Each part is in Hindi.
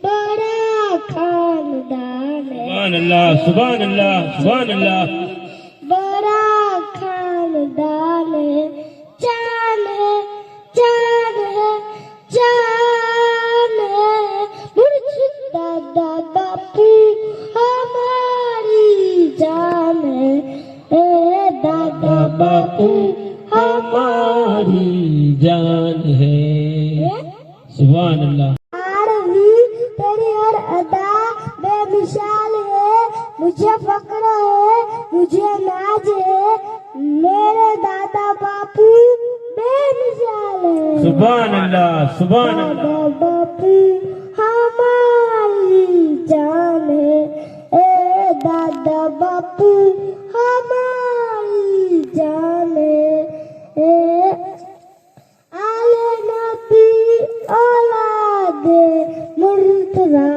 बड़ा खानदान है। सुभान अल्लाह, सुभान अल्लाह, सुभान अल्लाह। बड़ा खानदान है, जान है, जान है, जान है। मुर्शिद दादा बापू हमारी जान है, ए दादा बापू हमारी जान है। सुभान अल्लाह। तेरी हर अदा बेमिसाल है, मुझे फक्र है, मुझे नाज है, मेरे दादा बापू बेमिसाल है। सुभान अल्लाह, सुभान अल्लाह। दादा बापू हमारी जान है, ए दादा बापू हमारी जान है, ए आले नबी औलादे मुर्तज़ा,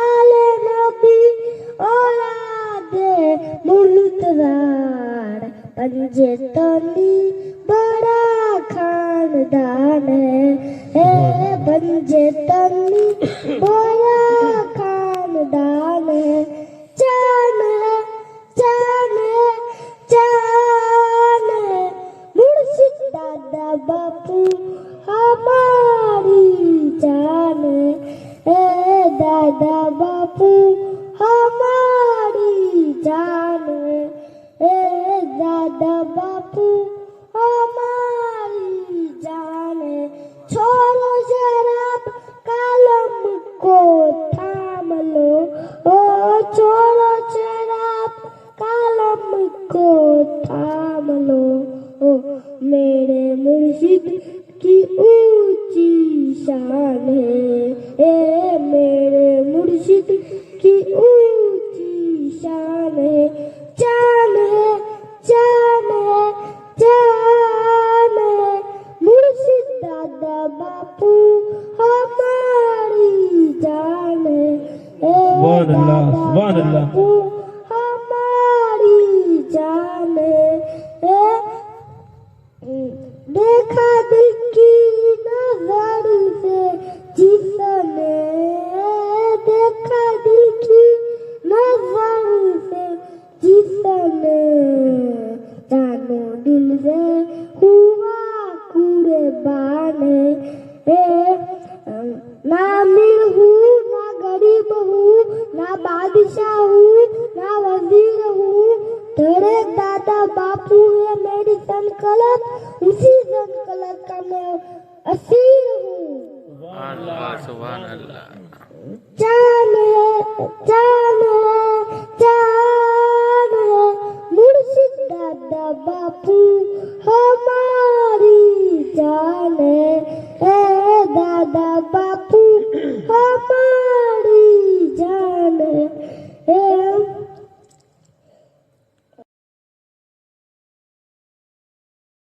आले नबी औलादे मुर्तज़ा। पंजतनी बड़ा खानदान है, पंजतनी बड़ा खानदान है, जान है, जान है, जान है। मुर्शिद दादा बापू हमारी जान है, ए दादा बापू हमारी जान है, ए दादा बापू हमारी जान है। छोड़ो शराब कलम को थाम लो, ओ छोड़ो शराब कलम को थाम लो, ओ मेरे मुर्शिद की ऊंची शान है, ए मेरे मुर्शिद की ऊंची शान है, जान है, जान है, जान है। मुर्शिद दादा बापू हमारी जान है, ए दादा बापू हमारी जान है, ए देखा दिल की नजर से जिसने, देखा दिल की नजर से जिसने, जानो दिल से हुआ कुर्बान है, ना अमीर हूँ ना गरीब हूँ, ना बादशाह हूँ ना वजीर हूँ, तेरे दादा बापू है मेरी संकलत, उसी संकलत का मैं असीर हूँ। सुभान अल्लाह, सुभान अल्लाह। जान है, जान है, जान है। मुर्शिद दादा बापू हमारी जान है, ए दादा बापू